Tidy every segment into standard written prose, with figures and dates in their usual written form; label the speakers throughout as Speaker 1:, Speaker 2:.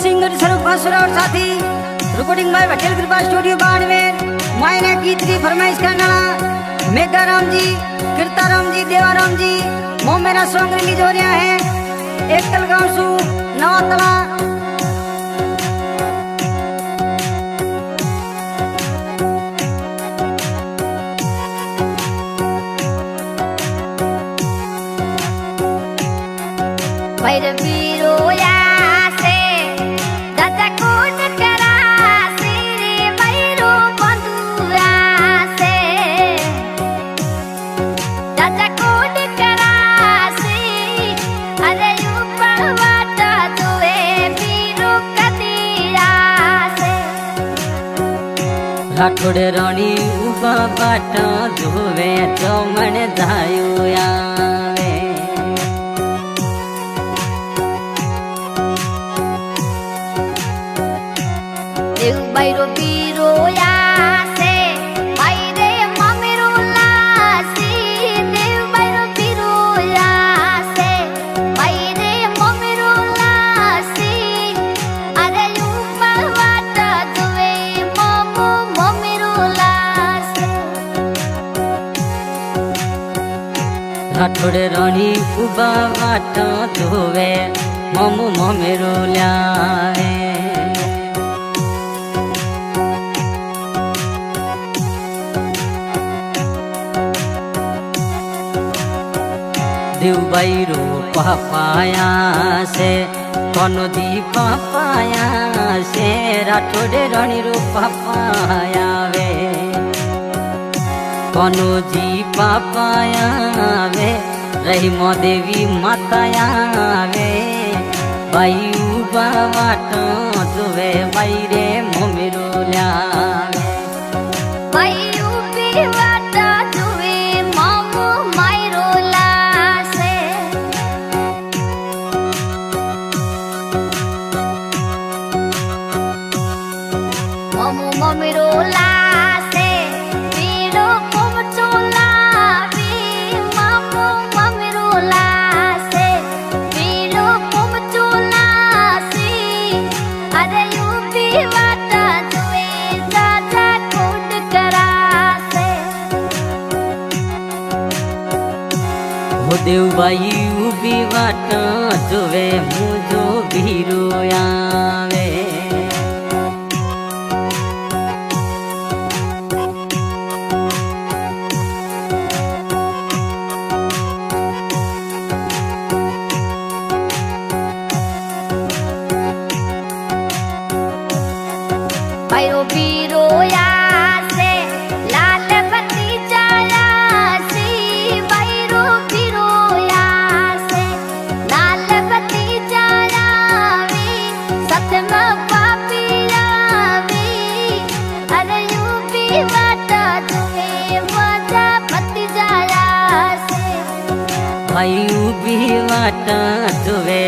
Speaker 1: Singer स्वरूप बासुरा और साथी रिकॉर्डिंग बाय पटेल कृपा स्टूडियो बाड़मेर। मायने गीत की फरमाइश करने वाला मेघा राम जी, कीर्ता राम जी, देवा राम जी। वो मेरा सॉन्ग रिलीज हो रहा है एक गाँव सू नवा तला।
Speaker 2: राठोड़ रानी उबा बाटा धोवे चमन धायो आवे।
Speaker 3: देव बैरो पीरो यासे बैरे ममेरो लासी। देव बैरो पीरो यासे बैरे ममेरो लासी। अरे ऊपर वाटा दुवे ममो ममेरो लासी।
Speaker 2: राठोड़ रानी उबा बाटा धोवे ममो ममेरो लावे। देव बैरो पापाया से कनो दी पापाया से राठोड़े रानी रो पापाया वे। कनो जी पापाया वे रही मो देवी माताया वे। बायु बावाट दुवे बैरे मोमेरो ल्यावे।
Speaker 3: बायु बिवाट दुवे ममो मायरो लासे। ममो ममेरो लासे पीरो कुमचो लावी। ममो ममेरो लासे पीरो कुमचो लासी। अरे यू बिवाट दुवे जाजा कोट करासे।
Speaker 2: हो देव बायु बिवाट दुवे मुझो भीरो आवे।
Speaker 3: बैरो पीरो यासे लाल बत्ती जायासी। बैरो पीरो यासे लाल बत्ती जायावी। सतम पापियावी। अरे यू बिवाट दुवे मजा बत्ती जायासे।
Speaker 2: बायु बिवाट दुवे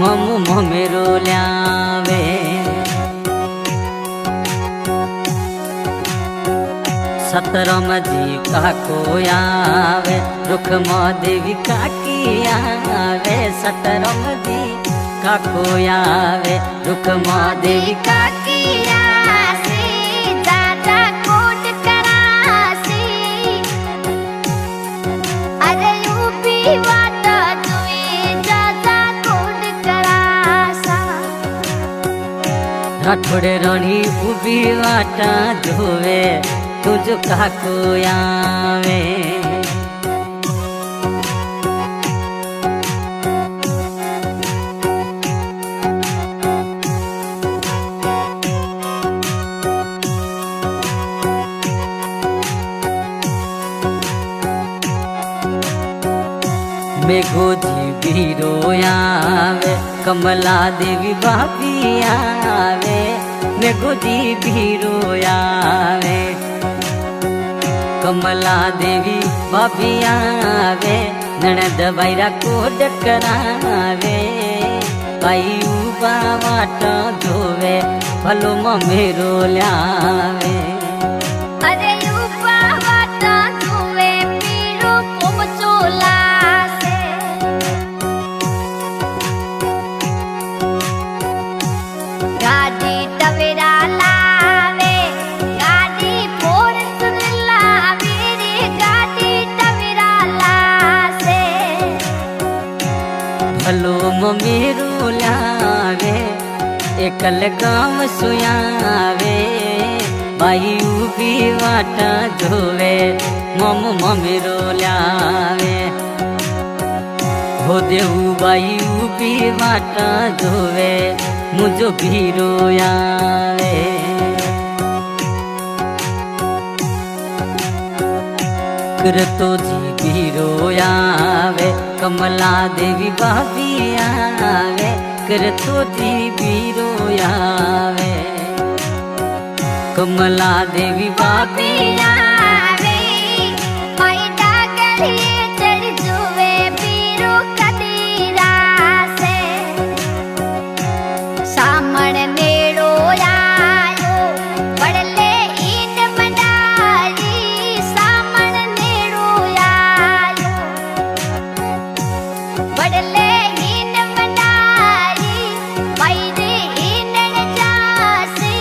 Speaker 2: ममो ममेरो ल्यावे। सतरम जी काको आवे रुख देवी काकी आवे। सतरम जी काको आवे रुख देवी काकी
Speaker 3: आसी। जाजा कोट करासी। अरे you बिवाट Dubey Jaja coat Karasa.
Speaker 2: राठोड़े रानी उबी वाटा धोवे तुझ काको आवे। मेघो जी भीरो आवे कमला देवी भाभी आवे। मेघो जी भीरो आवे कमला देवी भाभी आवे। ननद बैरा को डकरावे। बायु बावाट धोवे भलो ममेरो ल्यावे।
Speaker 3: अरे यू बावाट धोवे पीरो कुमचो लासे।
Speaker 2: मेरो लावे एकल गाँव सुयावे बाई उभी वाटा धोवे मेरो लावे हो देऊ बाई उभी वाटा धोवे मुझो भीरो आवे करतो जी भीरो आवे कमला देवी भाभी आवे करतो जी भीरो आवे कमला देवी भाभी
Speaker 3: आवे पैदा करिए चढ़ जुए पीरो कदीरा से सामण नेड़ो आयो पड़ले इन मडारी सामण नेड़ो आयो पड़ले इन मडारी पैदे इन जासी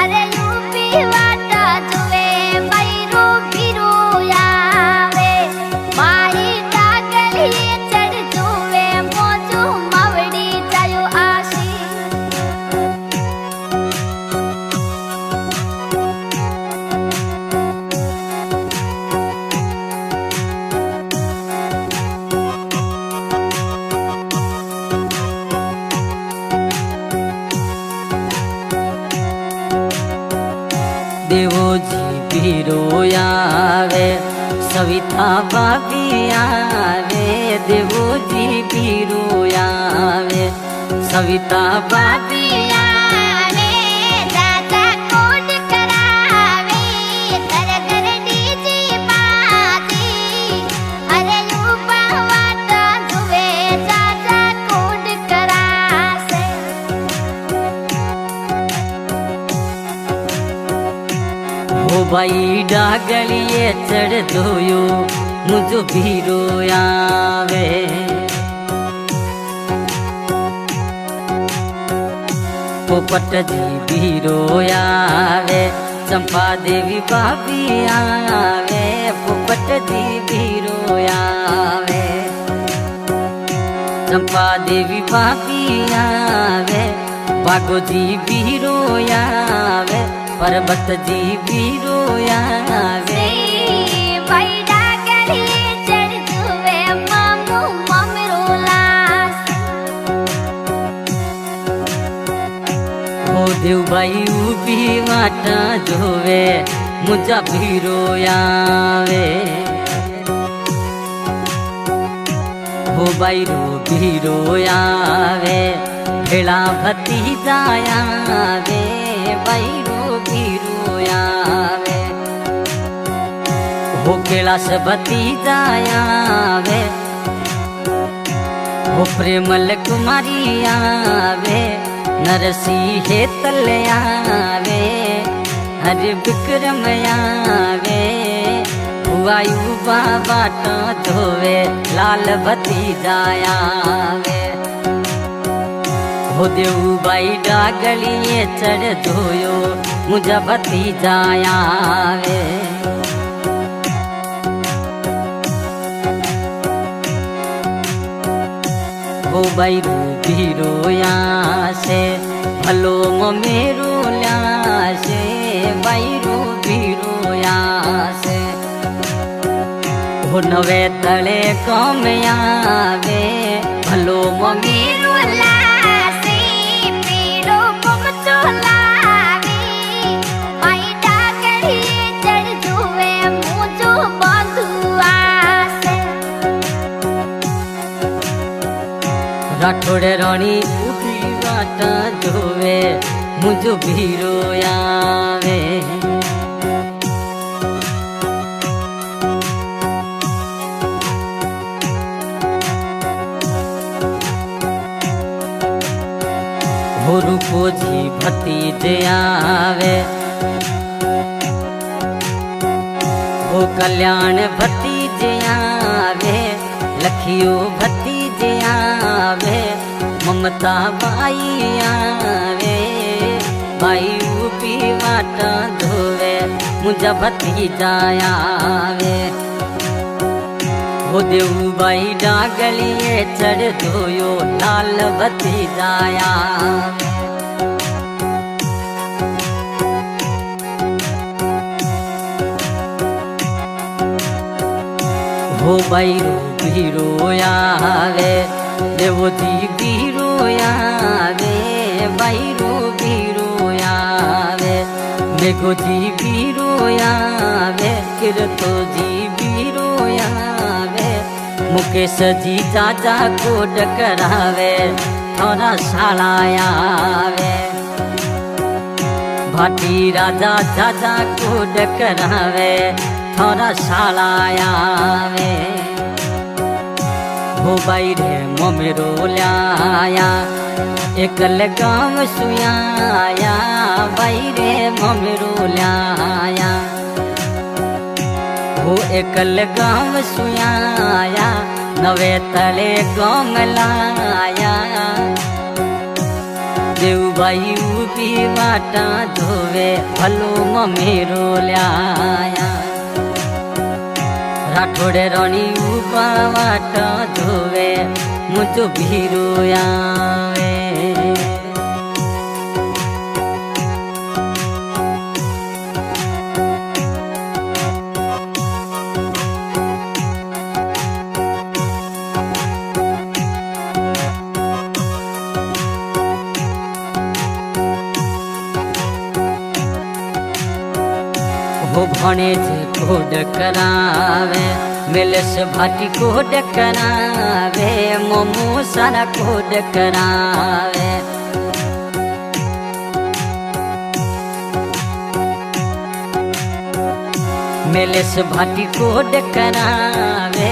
Speaker 3: अरे यूपी वाटा जुए बैरो बिरो आवे माही डागलिए चढ़ जुए मोजो मवड़ी जायो आशी
Speaker 2: देवो जी भीरो आवे सविता भाभी आवे देवो जी भीरो आवे सविता भाभी
Speaker 3: आवे दादा कोड करावे तर घर डीजी पाती अरे यूपा वाटा जुए दादा कोड करासे
Speaker 2: हो भाई डागलिए चढ़ दोयो मुझो भीरो आवे पोपट जी भीरो आवे चंपा देवी भाभी आवे पोपट जी भीरो आवे चंपा देवी भाभी आवे बागो जी भीरो आवे पर्वत जी भीरो आवे
Speaker 3: पैदा करिए चढ़ जुए मामू ममरो लास
Speaker 2: हो देव भाई उभी वाटा धोवे मुझा भीरो आवे हो भाई रो भीरो आवे भेड़ा भतीजा आवे भाई रो भीरो आवे हो कैलाश भतीजा आवे हो प्रेमल कुमारी आवे नरसिंह हेतल आवे हरि विक्रम आवे वायु बाबा धोवे लाल भतीजा आवे हो देव बाई डागलिए चढ़ धोयो मुझा भतीजा आवे हो बाई रू भीरो से भलो मेरो ल्यासे बाई रू भीरो से हो नवे तले कम आवे भलो
Speaker 3: मेरो लासे मेरो पमचो लावी पैदा करिए चढ़ जुए मुझो बंधुआ से
Speaker 2: राठौड़ रानी उठी वाटा धोवे मुझो भीरो आवे हो रूपो जी भतीजे आवे हो कल्याण भतीजे आवे लखियो भतीजे आवे ममता बाई आवे बाई ऊपी वाटा धोवे मुझा भतीजा आवे हो देऊ भाई डागलिए चढ़ धोयो लाल बत्ती जाया हो बैरो बीरो आवे देवो जी बीरो आवे बैरो बीरो आवे मेघो जी बीरो आवे किरतो जी बीरो आवे मुकेश जी चाचा को डकरावे थोड़ा शाला आवे भाटी राजा चाचा को डकरावे थोड़ा शाला आवे हो भाई रे ममेरो ल्याया एकल गाँव सुयाया भाई रे ममेरो ल्याया हो एकल गाँव सुयाया नवे तले गाँव लाया देव भाई ऊपी वाटा धोवे भलो ममेरो ल्याया राठोड़े रानी ऊपा वाटा धोवे मुझो भीरो आवे हो भणे जे कोड करावे मिलस भाटी कोड करावे मोमो सारा कोड करावे मिलस भाटी कोड करावे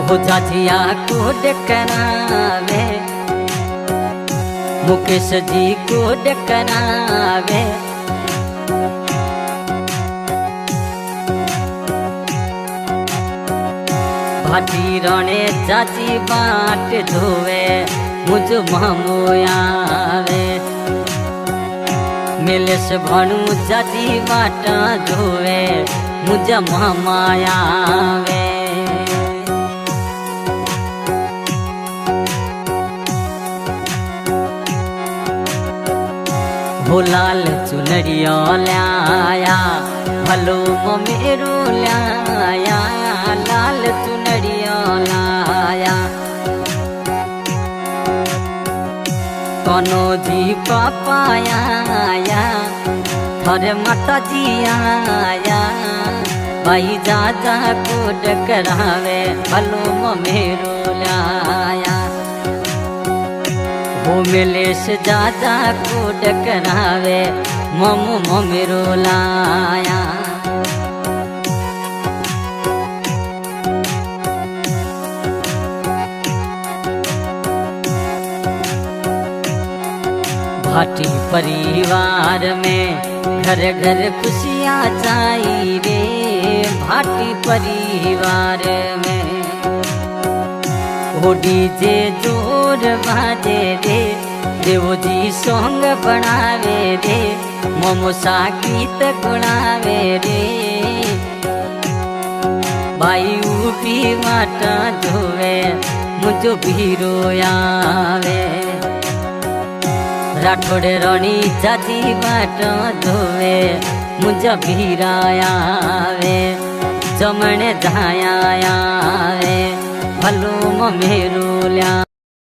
Speaker 2: हो जाजिया कोड करावे मुकेश जी कोड करावे भाटी रणे चाची बाट धोवे मुझ मामो आवे मिलेश भणु चाची बाट धोवे मुझ मामा आवे हो लाल चुनरिया ल्याया भलो ममेरो ल्याया लाल चुनरिया लाया कनो जी पापाया थर माता जी आया भाई जाजा को डकरावे भलो ममेरो लाया हो मिलेश जाजा को डकरावे ममो ममेरो लाया भाटी परिवार में घर घर खुशियाँ छाई रे भाटी परिवार में हो डीजे जोर बाजे रे देवो जी सॉन्ग बनावे रे मोमोसा गीत गुणावे रे भाई ऊपी माटा धोवे मुझो भीरो आवे राठोड़े रानी चाची बाट धोवे मुझा भीरा आवे जमने जाया आवे भलो ममेरो ल्या।